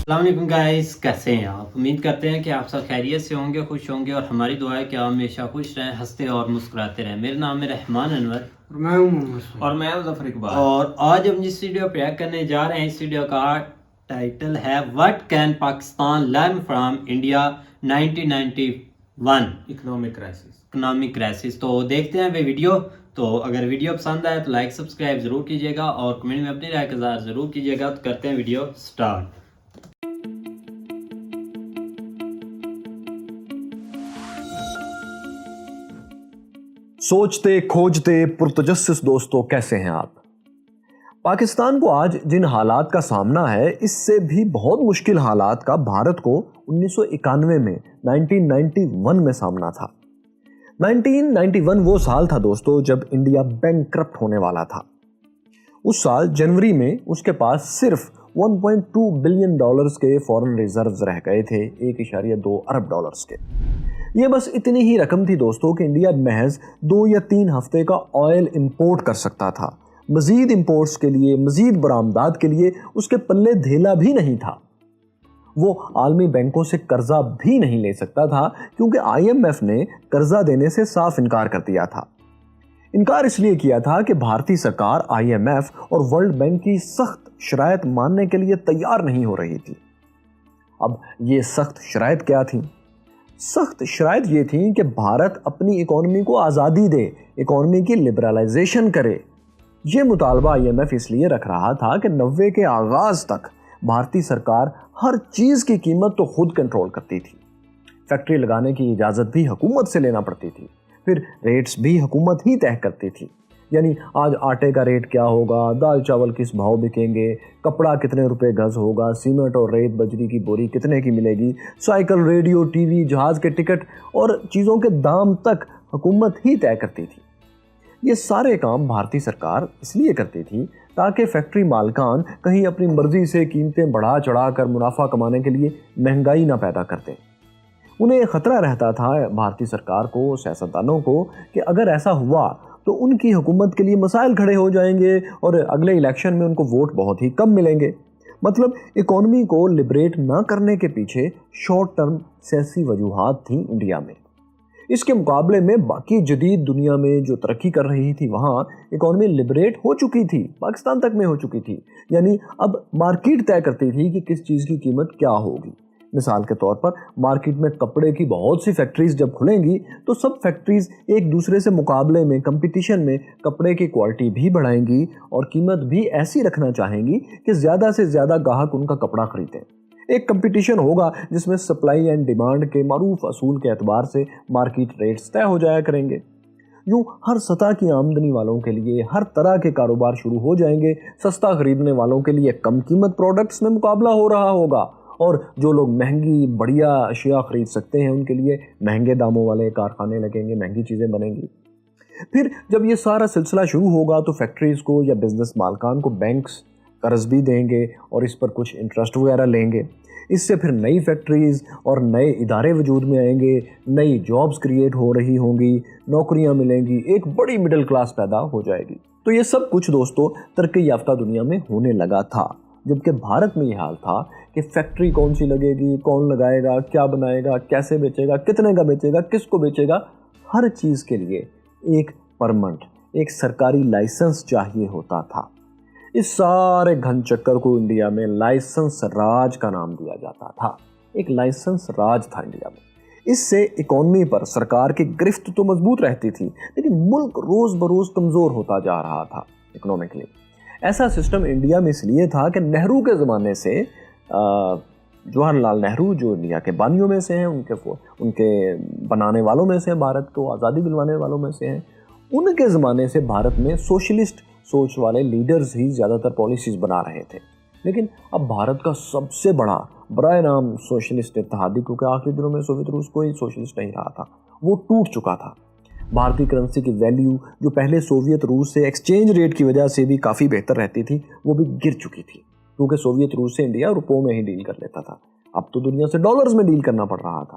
السلام علیکم گائز، کیسے ہیں آپ؟ امید کرتے ہیں کہ آپ سب خیریت سے ہوں گے، خوش ہوں گے، اور ہماری دعا ہے کہ آپ ہمیشہ خوش رہیں، ہنستے اور مسکراتے رہیں۔ میرا نام ہے رحمان انور اور میں ہوں محمد اور میں ظفر اقبال۔ اور آج ہم جس ویڈیو پہ ریئیکٹ کرنے جا رہے ہیں، اس ویڈیو کا ٹائٹل ہے what can Pakistan learn from India 1991 economic crisis. تو دیکھتے ہیں ویڈیو۔ تو اگر ویڈیو پسند آئے تو لائک سبسکرائب ضرور کیجیے گا اور کمنٹ میں اپنی رائے کا اظہار ضرور کیجیے گا۔ تو کرتے ہیں ویڈیو سٹارٹ۔ سوچتے کھوجتے پرتجسس دوستو، کیسے ہیں آپ؟ پاکستان کو آج جن حالات کا سامنا ہے، اس سے بھی بہت مشکل حالات کا بھارت کو 1991 میں 1991 میں سامنا تھا۔ 1991 وہ سال تھا دوستو جب انڈیا بینکرپٹ ہونے والا تھا۔ اس سال جنوری میں اس کے پاس صرف 1.2 بلین ڈالرز کے فورن ریزروز رہ گئے تھے، 1.2 ارب ڈالرز کے۔ یہ بس اتنی ہی رقم تھی دوستو کہ انڈیا محض 2 یا 3 ہفتے کا آئل امپورٹ کر سکتا تھا۔ مزید امپورٹس کے لیے، مزید برآمدات کے لیے اس کے پلے دھیلا بھی نہیں تھا۔ وہ عالمی بینکوں سے قرضہ بھی نہیں لے سکتا تھا کیونکہ IMF نے قرضہ دینے سے صاف انکار کر دیا تھا۔ انکار اس لیے کیا تھا کہ بھارتی سرکار IMF اور ورلڈ بینک کی سخت شرائط ماننے کے لیے تیار نہیں ہو رہی تھی۔ اب یہ سخت شرائط کیا تھیں؟ سخت شرائط یہ تھیں کہ بھارت اپنی اکانومی کو آزادی دے، اکانومی کی لبرلائزیشن کرے۔ یہ مطالبہ IMF اس لیے رکھ رہا تھا کہ 90 کے آغاز تک بھارتی سرکار ہر چیز کی قیمت تو خود کنٹرول کرتی تھی۔ فیکٹری لگانے کی اجازت بھی حکومت سے لینا پڑتی تھی، پھر ریٹس بھی حکومت ہی طے کرتی تھی۔ یعنی آج آٹے کا ریٹ کیا ہوگا، دال چاول کس بھاؤ بکیں گے، کپڑا کتنے روپے گز ہوگا، سیمنٹ اور ریت بجری کی بوری کتنے کی ملے گی، سائیکل، ریڈیو، ٹی وی، جہاز کے ٹکٹ اور چیزوں کے دام تک حکومت ہی طے کرتی تھی۔ یہ سارے کام بھارتی سرکار اس لیے کرتی تھی تاکہ فیکٹری مالکان کہیں اپنی مرضی سے قیمتیں بڑھا چڑھا کر منافع کمانے کے لیے مہنگائی نہ پیدا کرتے۔ انہیں خطرہ رہتا تھا بھارتی سرکار کو، سیاستدانوں کو، کہ اگر ایسا ہوا تو ان کی حکومت کے لیے مسائل کھڑے ہو جائیں گے اور اگلے الیکشن میں ان کو ووٹ بہت ہی کم ملیں گے۔ مطلب اکانومی کو لبریٹ نہ کرنے کے پیچھے شارٹ ٹرم سیاسی وجوہات تھیں انڈیا میں۔ اس کے مقابلے میں باقی جدید دنیا میں جو ترقی کر رہی تھی، وہاں اکانومی لبریٹ ہو چکی تھی، پاکستان تک میں ہو چکی تھی۔ یعنی اب مارکیٹ طے کرتی تھی کہ کس چیز کی قیمت کیا ہوگی۔ مثال کے طور پر مارکیٹ میں کپڑے کی بہت سی فیکٹریز جب کھلیں گی تو سب فیکٹریز ایک دوسرے سے مقابلے میں، کمپٹیشن میں کپڑے کی کوالٹی بھی بڑھائیں گی اور قیمت بھی ایسی رکھنا چاہیں گی کہ زیادہ سے زیادہ گاہک ان کا کپڑا خریدیں۔ ایک کمپٹیشن ہوگا جس میں سپلائی اینڈ ڈیمانڈ کے معروف اصول کے اعتبار سے مارکیٹ ریٹس طے ہو جایا کریں گے۔ یوں ہر سطح کی آمدنی والوں کے لیے ہر طرح کے کاروبار شروع ہو جائیں گے۔ سستا خریدنے والوں کے لیے کم قیمت پروڈکٹس میں مقابلہ ہو رہا ہوگا، اور جو لوگ مہنگی بڑھیا اشیاء خرید سکتے ہیں ان کے لیے مہنگے داموں والے کارخانے لگیں گے، مہنگی چیزیں بنیں گی۔ پھر جب یہ سارا سلسلہ شروع ہوگا تو فیکٹریز کو یا بزنس مالکان کو بینکس قرض بھی دیں گے اور اس پر کچھ انٹرسٹ وغیرہ لیں گے۔ اس سے پھر نئی فیکٹریز اور نئے ادارے وجود میں آئیں گے، نئی جابز کریٹ ہو رہی ہوں گی، نوکریاں ملیں گی، ایک بڑی مڈل کلاس پیدا ہو جائے گی۔ تو یہ سب کچھ دوستو ترقی یافتہ دنیا میں ہونے لگا تھا، جبکہ بھارت میں یہ حال تھا کہ فیکٹری کون سی لگے گی، کون لگائے گا، کیا بنائے گا، کیسے بیچے گا، کتنے کا بیچے گا، کس کو بیچے گا، ہر چیز کے لیے ایک پرمٹ، ایک سرکاری لائسنس چاہیے ہوتا تھا۔ اس سارے گھن چکر کو انڈیا میں لائسنس راج کا نام دیا جاتا تھا۔ ایک لائسنس راج تھا انڈیا میں۔ اس سے اکانومی پر سرکار کی گرفت تو مضبوط رہتی تھی، لیکن ملک روز بروز کمزور ہوتا جا رہا تھا اکنامکلی۔ ایسا سسٹم انڈیا میں اس لیے تھا کہ نہرو کے زمانے سے جواہر لال نہرو جو انڈیا کے بانیوں میں سے ہیں، ان کے بنانے والوں میں سے ہیں، بھارت کو آزادی دلوانے والوں میں سے ہیں، ان کے زمانے سے بھارت میں سوشلسٹ سوچ والے لیڈرز ہی زیادہ تر پالیسیز بنا رہے تھے۔ لیکن اب بھارت کا سب سے بڑا برائے نام سوشلسٹ اتحادی، کیونکہ آخری دنوں میں سوویت روس کوئی سوشلسٹ نہیں رہا تھا، وہ ٹوٹ چکا تھا۔ بھارتی کرنسی کی ویلیو جو پہلے سوویت روس سے ایکسچینج ریٹ کی وجہ سے بھی کافی بہتر رہتی تھی، وہ بھی گر چکی تھی، کیونکہ سوویت روس سے انڈیا روپوں میں ہی ڈیل کر لیتا تھا۔ اب تو دنیا سے ڈالرز میں ڈیل کرنا پڑ رہا تھا۔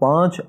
$5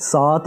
$7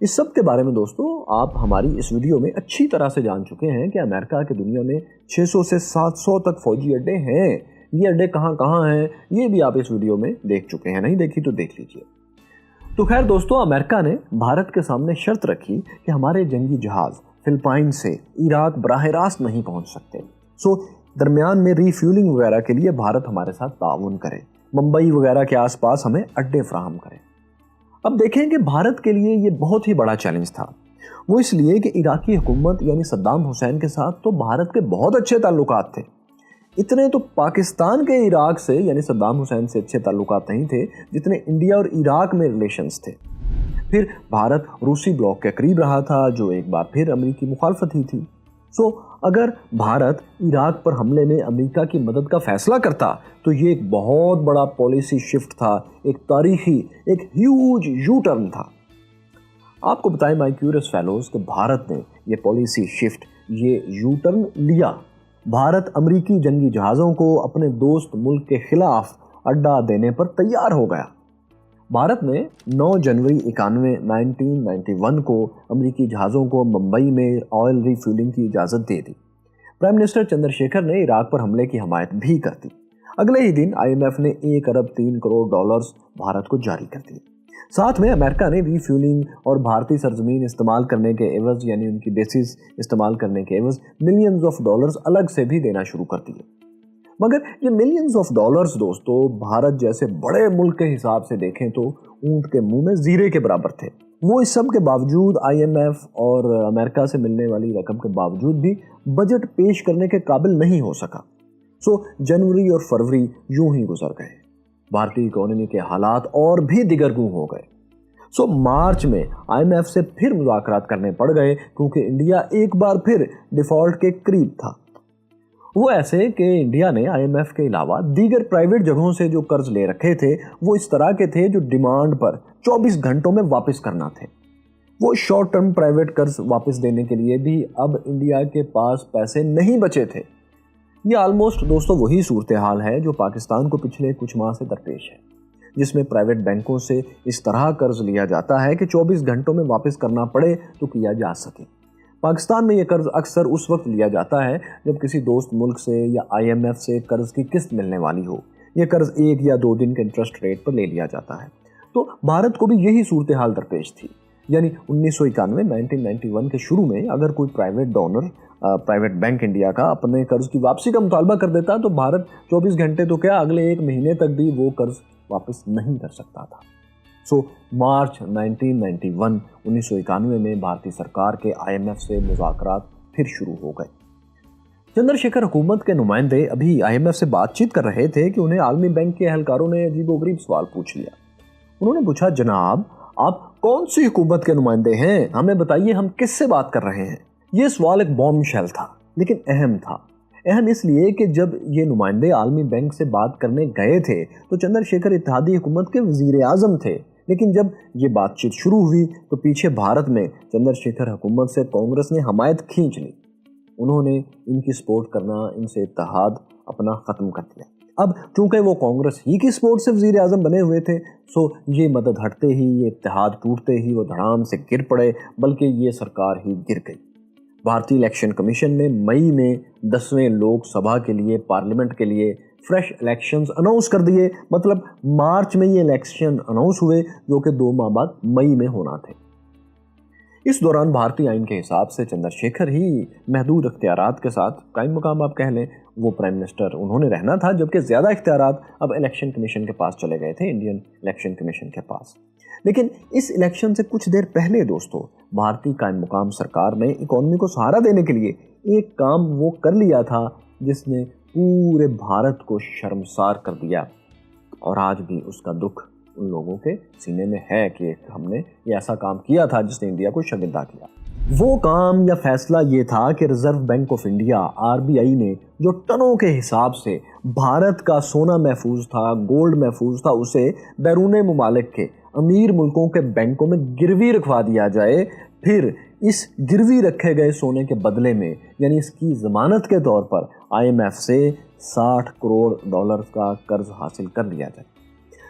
اس سب کے بارے میں دوستو آپ ہماری اس ویڈیو میں اچھی طرح سے جان چکے ہیں کہ امریکہ کے دنیا میں 600 سے 700 تک فوجی اڈے ہیں. یہ اڈے کہاں کہاں ہیں یہ بھی آپ اس ویڈیو میں دیکھ چکے ہیں, نہیں دیکھی تو دیکھ لیجئے. تو خیر دوستو, امریکہ نے بھارت کے سامنے شرط رکھی کہ ہمارے جنگی جہاز فلپائن سے عراق براہ راست نہیں پہنچ سکتے. سو درمیان میں ری فیولنگ وغیرہ کے لیے بھارت ہمارے ساتھ تعاون کرے, ممبئی وغیرہ کے آس پاس ہمیں اڈے فراہم کرے. اب دیکھیں کہ بھارت کے لیے یہ بہت ہی بڑا چیلنج تھا. وہ اس لیے کہ عراقی حکومت یعنی صدام حسین کے ساتھ تو بھارت کے بہت اچھے تعلقات تھے. اتنے تو پاکستان کے عراق سے یعنی صدام حسین سے اچھے تعلقات نہیں تھے جتنے انڈیا اور عراق میں ریلیشنز تھے. پھر بھارت روسی بلاک کے قریب رہا تھا جو ایک بار پھر امریکی مخالفت ہی تھی. سو اگر بھارت عراق پر حملے میں امریکہ کی مدد کا فیصلہ کرتا تو یہ ایک بہت بڑا پالیسی شفٹ تھا, ایک تاریخی, ایک ہیوج یو ٹرن تھا. آپ کو بتائیں مائی کیورس فیلوز کہ بھارت نے یہ پالیسی شفٹ, یہ یو ٹرن لیا. بھارت امریکی جنگی جہازوں کو اپنے دوست ملک کے خلاف اڈا دینے پر تیار ہو گیا. بھارت نے 9 جنوری 1991 کو امریکی جہازوں کو ممبئی میں آئل ری فیولنگ کی اجازت دے دی. پرائم منسٹر چندر شیکھر نے عراق پر حملے کی حمایت بھی کر دی. اگلے ہی دن IMF نے $1 ارب 3 کروڑ بھارت کو جاری کر دیے. ساتھ میں امریکہ نے ری فیولنگ اور بھارتی سرزمین استعمال کرنے کے عوض یعنی ان کی بیسز استعمال کرنے کے عوض ملینز آف ڈالرز الگ سے بھی دینا شروع کر دیے. مگر یہ ملینز آف ڈالرز دوستو بھارت جیسے بڑے ملک کے حساب سے دیکھیں تو اونٹ کے منہ میں زیرے کے برابر تھے. وہ اس سب کے باوجود IMF اور امریکہ سے ملنے والی رقم کے باوجود بھی بجٹ پیش کرنے کے قابل نہیں ہو سکا. سو جنوری اور فروری یوں ہی گزر گئے. بھارتی اکانومی کے حالات اور بھی دیگرگوں ہو گئے. سو مارچ میں IMF سے پھر مذاکرات کرنے پڑ گئے کیونکہ انڈیا ایک بار پھر ڈیفالٹ کے قریب تھا. وہ ایسے کہ انڈیا نے IMF کے علاوہ دیگر پرائیویٹ جگہوں سے جو قرض لے رکھے تھے وہ اس طرح کے تھے جو ڈیمانڈ پر 24 گھنٹوں میں واپس کرنا تھے. وہ شارٹ ٹرم پرائیویٹ قرض واپس دینے کے لیے بھی اب انڈیا کے پاس پیسے نہیں بچے تھے. یہ آلموسٹ دوستو وہی صورتحال ہے جو پاکستان کو پچھلے کچھ ماہ سے درپیش ہے, جس میں پرائیویٹ بینکوں سے اس طرح قرض لیا جاتا ہے کہ 24 گھنٹوں میں واپس کرنا پڑے تو کیا جا سکے. پاکستان میں یہ قرض اکثر اس وقت لیا جاتا ہے جب کسی دوست ملک سے یا IMF سے قرض کی قسط ملنے والی ہو. یہ قرض 1 یا 2 دن کے انٹرسٹ ریٹ پر لے لیا جاتا ہے. تو بھارت کو بھی یہی صورتحال درپیش تھی. یعنی 1991 کے شروع میں اگر کوئی private donor private bank India کا اپنے قرض کی واپسی کا مطالبہ کر دیتا تو بھارت 24 گھنٹے تو کیا اگلے 1 مہینے تک بھی وہ قرض واپس نہیں کر سکتا تھا. سو مارچ 1991 میں بھارتی سرکار کے IMF سے مذاکرات پھر شروع ہو گئے. چندر شیکھر حکومت کے نمائندے ابھی IMF سے بات چیت کر رہے تھے کہ انہیں عالمی بینک کے اہلکاروں نے عجیب و غریب سوال پوچھ لیا. انہوں نے پوچھا, جناب آپ کون سی حکومت کے نمائندے ہیں, ہمیں بتائیے ہم کس سے بات کر رہے ہیں. یہ سوال ایک بوم شیل تھا لیکن اہم تھا. اہم اس لیے کہ جب یہ نمائندے عالمی بینک سے بات کرنے گئے تھے تو چندر شیکھر اتحادی حکومت کے وزیر اعظم تھے, لیکن جب یہ بات چیت شروع ہوئی تو پیچھے بھارت میں چندر شیکھر حکومت سے کانگریس نے حمایت کھینچ لی. انہوں نے ان کی سپورٹ کرنا, ان سے اتحاد اپنا ختم کر دیا. اب چونکہ وہ کانگریس ہی کی سپورٹ سے وزیر اعظم بنے ہوئے تھے سو یہ مدد ہٹتے ہی, یہ اتحاد ٹوٹتے ہی وہ دھڑام سے گر پڑے, بلکہ یہ سرکار ہی گر گئی. بھارتی الیکشن کمیشن نے مئی میں 10ویں لوک سبھا کے لیے پارلیمنٹ کے لیے فریش الیکشنز اناؤنس کر دیے. مطلب مارچ میں یہ الیکشن اناؤنس ہوئے جو کہ 2 ماہ بعد مئی میں ہونا تھے. اس دوران بھارتی آئین کے حساب سے چندر شیکھر ہی محدود اختیارات کے ساتھ قائم مقام آپ کہہ لیں وہ پرائم منسٹر انہوں نے رہنا تھا, جبکہ زیادہ اختیارات اب الیکشن کمیشن کے پاس چلے گئے تھے, انڈین الیکشن کمیشن کے پاس. لیکن اس الیکشن سے کچھ دیر پہلے دوستو بھارتی قائم مقام سرکار نے اکانومی کو سہارا دینے کے لیے ایک کام وہ کر لیا تھا جس نے پورے بھارت کو شرمسار کر دیا, اور آج بھی اس کا دکھ ان لوگوں کے سینے میں ہے کہ ہم نے یہ ایسا کام کیا تھا جس نے انڈیا کو شرمندہ کیا. وہ کام یا فیصلہ یہ تھا کہ reserve bank of India RBI نے جو ٹنوں کے حساب سے بھارت کا سونا محفوظ تھا, گولڈ محفوظ تھا, اسے بیرون ممالک کے امیر ملکوں کے بینکوں میں گروی رکھوا دیا جائے. پھر اس گروی رکھے گئے سونے کے بدلے میں یعنی اس کی ضمانت کے طور پر IMF سے $60 کروڑ کا قرض حاصل کر لیا جائے.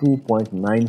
$2.9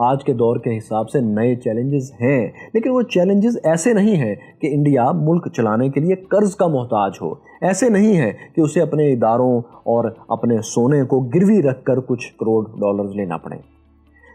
آج کے دور کے حساب سے نئے چیلنجز ہیں، لیکن وہ چیلنجز ایسے نہیں ہیں کہ انڈیا ملک چلانے کے لیے قرض کا محتاج ہو، ایسے نہیں ہے کہ اسے اپنے اداروں اور اپنے سونے کو گروی رکھ کر کچھ کروڑ ڈالرز لینا پڑے۔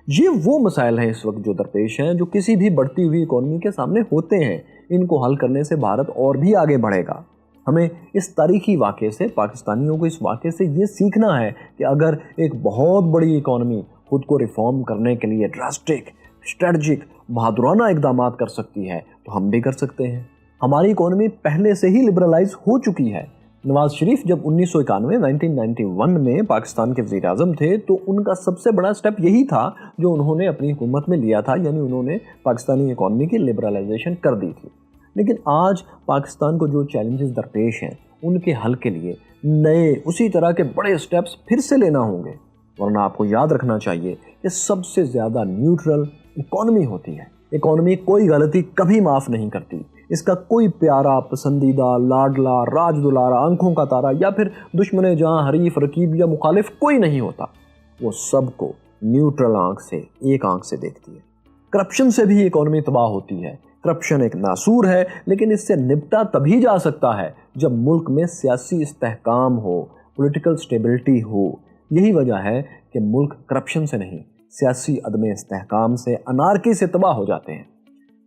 یہ وہ مسائل ہیں اس وقت جو درپیش ہیں، جو کسی بھی بڑھتی ہوئی اکانومی کے سامنے ہوتے ہیں۔ ان کو حل کرنے سے بھارت اور بھی آگے بڑھے گا۔ ہمیں اس تاریخی واقعے سے، پاکستانیوں کو اس واقعے سے یہ سیکھنا ہے کہ اگر ایک بہت بڑی اکانومی خود کو ریفارم کرنے کے لیے ڈراسٹک، اسٹریٹجک، بہادرانہ اقدامات کر سکتی ہے تو ہم بھی کر سکتے ہیں۔ ہماری اکانومی پہلے سے ہی لبرلائز ہو چکی ہے۔ نواز شریف جب 1991 میں پاکستان کے وزیر اعظم تھے تو ان کا سب سے بڑا سٹیپ یہی تھا جو انہوں نے اپنی حکومت میں لیا تھا، یعنی انہوں نے پاکستانی اکانومی کی لبرلائزیشن کر دی تھی۔ لیکن آج پاکستان کو جو چیلنجز درپیش ہیں ان کے حل کے لیے نئے اسی طرح کے بڑے سٹیپس پھر سے لینا ہوں گے، ورنہ آپ کو یاد رکھنا چاہیے کہ سب سے زیادہ نیوٹرل اکانومی ہوتی ہے۔ اکانومی کوئی غلطی کبھی معاف نہیں کرتی، اس کا کوئی پیارا، پسندیدہ، لاڈلا، راج دلارا، آنکھوں کا تارا یا پھر دشمن جہاں، حریف، رقیب یا مخالف کوئی نہیں ہوتا۔ وہ سب کو نیوٹرل آنکھ سے، ایک آنکھ سے دیکھتی ہے۔ کرپشن سے بھی اکانومی تباہ ہوتی ہے۔ کرپشن ایک ناسور ہے، لیکن اس سے نپٹا تبھی جا سکتا ہے جب ملک میں سیاسی استحکام ہو، پولیٹیکل سٹیبلٹی ہو۔ یہی وجہ ہے کہ ملک کرپشن سے نہیں، سیاسی عدم استحکام سے، انارکی سے تباہ ہو جاتے ہیں۔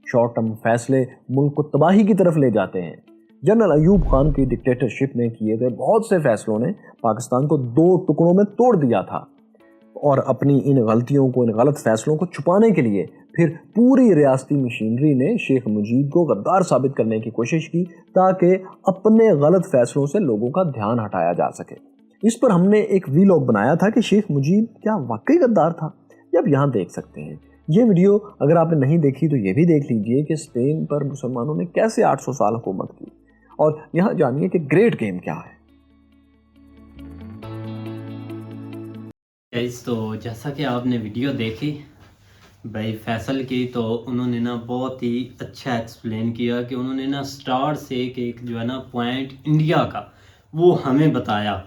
شارٹ ٹرم فیصلے ملک کو تباہی کی طرف لے جاتے ہیں۔ جنرل ایوب خان کی ڈکٹیٹرشپ میں کیے گئے بہت سے فیصلوں نے پاکستان کو 2 ٹکڑوں میں توڑ دیا تھا، اور اپنی ان غلطیوں کو، ان غلط فیصلوں کو چھپانے کے لیے پھر پوری ریاستی مشینری نے شیخ مجید کو غدار ثابت کرنے کی کوشش کی تاکہ اپنے غلط فیصلوں سے لوگوں کا دھیان ہٹایا جا سکے۔ اس پر ہم نے ایک ویلاگ بنایا تھا کہ شیخ مجید کیا واقعی غدار تھا، یہ آپ یہاں دیکھ سکتے ہیں۔ یہ ویڈیو اگر آپ نے نہیں دیکھی تو یہ بھی دیکھ لیجئے کہ اسپین پر مسلمانوں نے کیسے 800 سال حکومت کی، اور یہاں جانیے کہ گریٹ گیم کیا ہے۔ تو جیسا کہ آپ نے ویڈیو دیکھی بھائی فیصل کی، تو انہوں نے نا بہت ہی اچھا ایکسپلین کیا کہ انہوں نے نا سٹارٹ سے ایک جو ہے نا پوائنٹ انڈیا کا وہ ہمیں بتایا،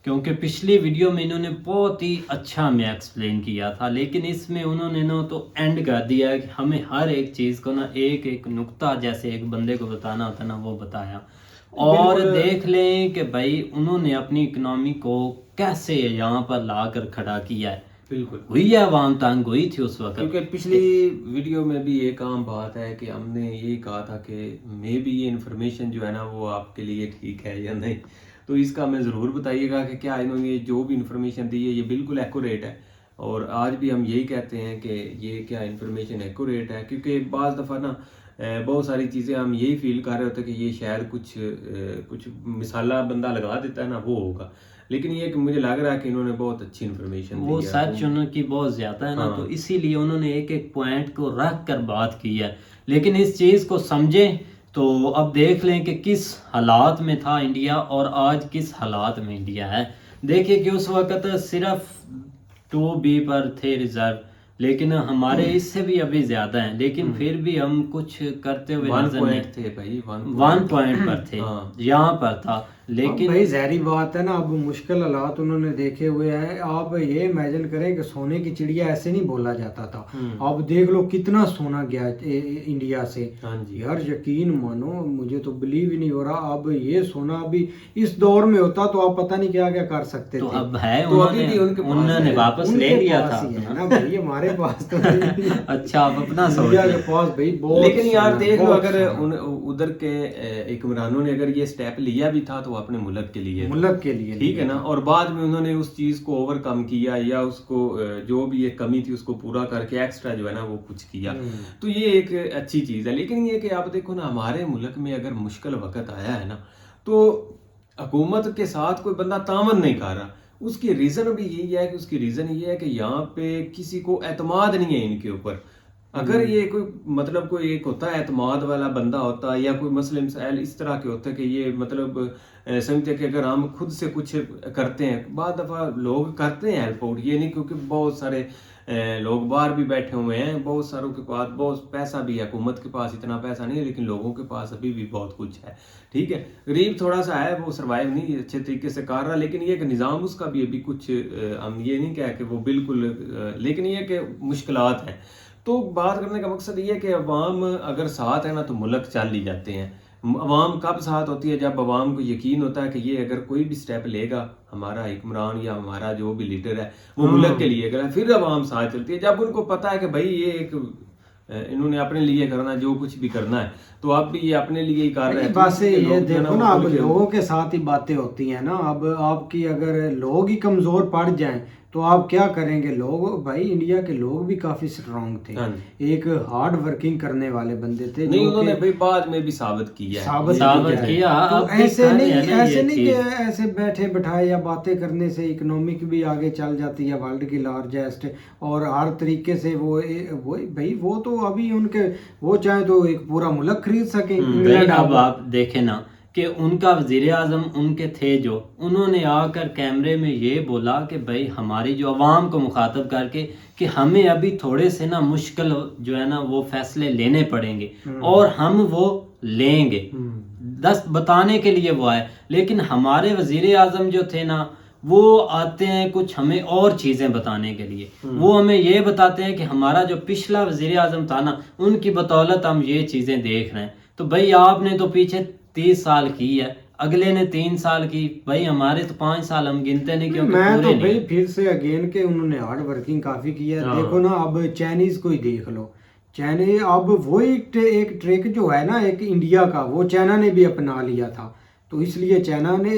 کیونکہ پچھلی ویڈیو میں انہوں نے بہت ہی اچھا ہمیں ایکسپلین کیا تھا، لیکن اس میں انہوں نے نا تو اینڈ کر دیا ہے کہ ہمیں ہر ایک چیز کو نا ایک ایک نقطہ جیسے ایک بندے کو بتانا ہوتا نا وہ بتایا۔ اور دیکھ لیں کہ بھائی انہوں نے اپنی اکنامی کو کیسے یہاں پر لا کر کھڑا کیا ہے۔ بالکل ہوئی ہے عوام تنگ ہوئی تھی اس وقت، کیونکہ پچھلی ویڈیو میں بھی ایک عام بات ہے کہ ہم نے یہی کہا تھا کہ میں بھی یہ انفارمیشن جو ہے نا وہ آپ کے لیے ٹھیک ہے یا نہیں، تو اس کا میں ضرور بتائیے گا کہ کیا انہوں نے جو بھی انفارمیشن دی ہے یہ بالکل ایکوریٹ ہے، اور آج بھی ہم یہی کہتے ہیں کہ یہ کیا انفارمیشن ایکوریٹ ہے، کیونکہ بعض دفعہ نا بہت ساری چیزیں ہم یہی فیل کر رہے ہوتے ہیں کہ یہ شاید کچھ مسالہ بندہ لگا دیتا ہے نا وہ ہوگا، لیکن یہ کہ مجھے لگ رہا ہے کہ انہوں نے بہت اچھی انفارمیشن دی ہے، وہ سچ ان کی بہت زیادہ ہے نا، تو اسی لیے انہوں نے ایک ایک پوائنٹ کو رکھ کر بات کی ہے۔ لیکن اس چیز کو سمجھیں تو اب دیکھ لیں کہ کس حالات میں تھا انڈیا اور آج کس حالات میں انڈیا ہے۔ دیکھیں کہ اس وقت صرف 2B پر تھے ریزرو، لیکن ہمارے اس سے بھی ابھی زیادہ ہیں، لیکن پھر بھی ہم کچھ کرتے ہوئے نظر نہیں، 1 تھے بھائی، 1 پوائنٹ پر تھے، یہاں پر تھا۔ لیکن بھائی ظاہری بات ہے نا، اب مشکل حالات انہوں نے دیکھے ہوئے ہیں۔ آپ یہ امیجن کریں کہ سونے کی چڑیا ایسے نہیں بولا جاتا تھا، آپ دیکھ لو کتنا سونا گیا انڈیا سے۔ یار یقین مانو، مجھے تو بلیو ہی نہیں ہو رہا، اب یہ سونا ابھی اس دور میں ہوتا تو آپ پتہ نہیں کیا کیا کر سکتے تو تھے۔ اب ہے انہوں نے واپس لے لیا تھا نا بھائی، ہمارے پاس تو اچھا آپ اپنا سوچ انڈیا کے پاس بھائی بہت، لیکن یار دیکھ لو اگر ادھر کے حکمرانوں نے اگر یہ سٹیپ لیا بھی تھا تو اپنے ملک کے لیے ٹھیک ہے نا، اور بعد میں انہوں نے اس چیز کو اوور کم کیا، یا اس کو جو بھی ایک کمی تھی اس کو پورا کر کے ایکسٹرا جو ہے نا وہ کچھ کیا، تو یہ ایک اچھی چیز ہے۔ لیکن یہ کہ آپ دیکھو نا، ہمارے ملک میں اگر مشکل وقت آیا ہے نا تو حکومت کے ساتھ کوئی بندہ تعاون نہیں کر رہا۔ اس کی ریزن بھی یہی ہے کہ یہاں پہ کسی کو اعتماد نہیں ہے ان کے اوپر۔ اگر یہ کوئی مطلب کوئی ایک ہوتا ہے اعتماد والا بندہ ہوتا ہے، یا کوئی مسئلے مسائل اس طرح کے ہوتے ہیں کہ یہ مطلب سمجھتے کہ اگر ہم خود سے کچھ کرتے ہیں، بعض دفعہ لوگ کرتے ہیں ہیلپ آؤٹ، یہ نہیں کیونکہ بہت سارے لوگ باہر بھی بیٹھے ہوئے ہیں، بہت ساروں کے پاس بہت پیسہ بھی ہے، حکومت کے پاس اتنا پیسہ نہیں ہے لیکن لوگوں کے پاس ابھی بھی بہت کچھ ہے، ٹھیک ہے. غریب تھوڑا سا ہے، وہ سروائیو نہیں اچھے طریقے سے کر رہا، لیکن یہ کہ نظام اس کا بھی ابھی کچھ ہم یہ نہیں کہہ کہ وہ بالکل، لیکن یہ کہ مشکلات ہیں. تو بات کرنے کا مقصد یہ ہے کہ عوام اگر ساتھ ہے نا تو ملک چل ہی جاتے ہیں. عوام کب ساتھ ہوتی ہے؟ جب عوام کو یقین ہوتا ہے کہ یہ اگر کوئی بھی سٹیپ لے گا ہمارا حکمران یا ہمارا جو بھی لیڈر ہے وہ ملک کے لیے کرے، پھر عوام ساتھ چلتی ہے. جب ان کو پتا ہے کہ بھائی یہ ایک انہوں نے اپنے لیے کرنا، جو کچھ بھی کرنا ہے تو اب بھی یہ اپنے لیے ہی کر رہے ہیں. بس یہ دیکھو نا، اب لوگوں کے ساتھ ہی باتیں ہوتی ہیں نا. اب آپ کی اگر لوگ ہی کمزور پڑ جائیں تو آپ کیا کریں گے؟ لوگ بھائی انڈیا کے لوگ بھی کافی اسٹرانگ تھے، ایک ہارڈ ورکنگ کرنے والے بندے تھے. نہیں انہوں نے بھائی بعد میں بھی ثابت کیا. تو ایسے نہیں کہ ایسے بیٹھے بٹھائے یا باتیں کرنے سے اکنامک بھی آگے چل جاتی ہے، ورلڈ کی لارجسٹ، اور ہر طریقے سے وہ بھائی وہ تو ابھی ان کے وہ چاہے تو ایک پورا ملک خرید سکیں. اب آپ دیکھیں نا کہ ان کا وزیر اعظم ان کے تھے جو انہوں نے آ کر کیمرے میں یہ بولا کہ بھائی ہماری جو عوام کو مخاطب کر کے کہ ہمیں ابھی تھوڑے سے نا مشکل جو ہے نا وہ فیصلے لینے پڑیں گے اور ہم وہ لیں گے، بتانے کے لیے وہ آئے. لیکن ہمارے وزیر اعظم جو تھے نا وہ آتے ہیں کچھ ہمیں اور چیزیں بتانے کے لیے. وہ ہمیں یہ بتاتے ہیں کہ ہمارا جو پچھلا وزیر اعظم تھا نا ان کی بدولت ہم یہ چیزیں دیکھ رہے ہیں. تو بھائی آپ نے تو پیچھے 30 سال کی ہے، اگلے نے 3 سال کی، بھائی ہمارے تو 5 سال ہم گنتے نہیں کیونکہ میں پورے تو نہیں. بھائی پھر سے اگین کہ انہوں نے ہارڈ ورکنگ کافی کی ہے. دیکھو نا اب چائنیز کو ہی دیکھ لو، چائنیز اب وہی ایک ٹرک جو ہے نا ایک انڈیا کا وہ چائنا نے بھی اپنا لیا تھا. تو اس لیے چائنا بھی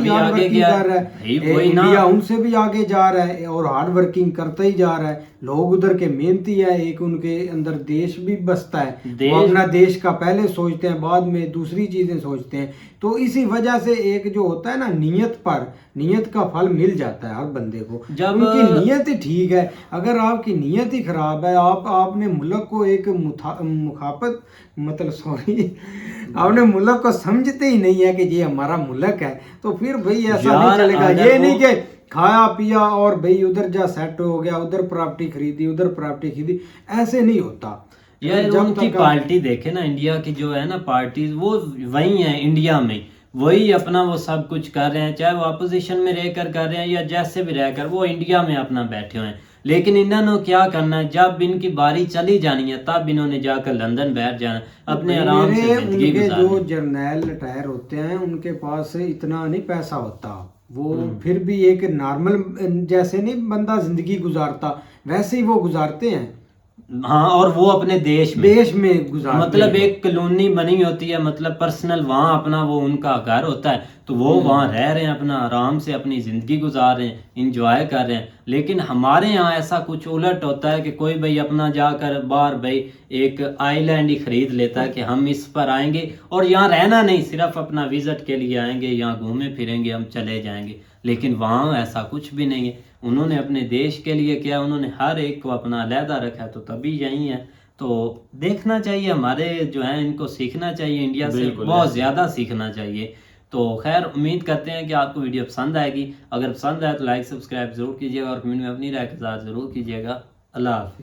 ہارڈ ورکنگ کر رہا ہے، انڈیا ان سے بھی آگے جا رہا ہے اور ہارڈ ورکنگ کرتا ہی جا رہا ہے. لوگ ادھر کے محنتی ہے، ایک ان کے اندر دیش بھی بستا ہے، وہ اپنا دیش کا پہلے سوچتے ہیں بعد میں دوسری چیزیں سوچتے ہیں. تو اسی وجہ سے ایک جو ہوتا ہے نا نیت کا پھل مل جاتا ہے ہر بندے کو جب ان کی نیت ہی ٹھیک ہے. اگر آپ کی نیت ہی خراب ہے، آپ نے ملک کو ایک آپ نے ملک کو سمجھتے ہی نہیں ہے کہ یہ ہمارا ملک ہے، تو پھر بھائی ایسا نہیں چلے گا. یہ نہیں کہ کھایا پیا اور بھائی ادھر جا سیٹ ہو گیا، ادھر پراپرٹی خریدی، ایسے نہیں ہوتا. یار ان کی پارٹی دیکھے نا، انڈیا کی جو ہے نا پارٹیز وہ وہی ہیں انڈیا میں، وہی اپنا وہ سب کچھ کر رہے ہیں، چاہے وہ اپوزیشن میں رہ کر رہے ہیں یا جیسے بھی رہ کر، وہ انڈیا میں اپنا بیٹھے ہوئے ہیں. لیکن انہوں نے کیا کرنا ہے، جب ان کی باری چلی جانی ہے تب انہوں نے جا کر لندن بیٹھ جانا، اپنے آرام سے زندگی گزارنی. جو جرنیل ریٹائر ہوتے ہیں ان کے پاس اتنا نہیں پیسہ ہوتا، وہ پھر بھی ایک نارمل جیسے نہیں بندہ زندگی گزارتا ویسے ہی وہ گزارتے ہیں. ہاں، اور وہ اپنے دیش میں گزارتے مطلب ایک کالونی بنی ہوتی ہے، مطلب پرسنل، وہاں اپنا وہ ان کا گھر ہوتا ہے تو وہ وہاں رہ رہے ہیں، اپنا آرام سے اپنی زندگی گزار رہے ہیں، انجوائے کر رہے ہیں. لیکن ہمارے یہاں ایسا کچھ الٹ ہوتا ہے کہ کوئی بھائی اپنا جا کر باہر بھائی ایک آئی لینڈ ہی خرید لیتا ہے کہ ہم اس پر آئیں گے اور یہاں رہنا نہیں، صرف اپنا وزٹ کے لیے آئیں گے، یہاں گھومے پھریں گے، ہم چلے جائیں گے. لیکن وہاں ایسا کچھ بھی نہیں ہے. انہوں نے اپنے دیش کے لیے کیا، انہوں نے ہر ایک کو اپنا علیحدہ رکھا، تو تبھی یہی ہے. تو دیکھنا چاہیے، ہمارے جو ہیں ان کو سیکھنا چاہیے، انڈیا سے بہت زیادہ سیکھنا چاہیے. تو خیر امید کرتے ہیں کہ آپ کو ویڈیو پسند آئے گی. اگر پسند آئے تو لائک سبسکرائب ضرور کیجیے گا اور کمنٹ میں اپنی رائے کا اظہار ضرور کیجیے گا. اللہ حافظ.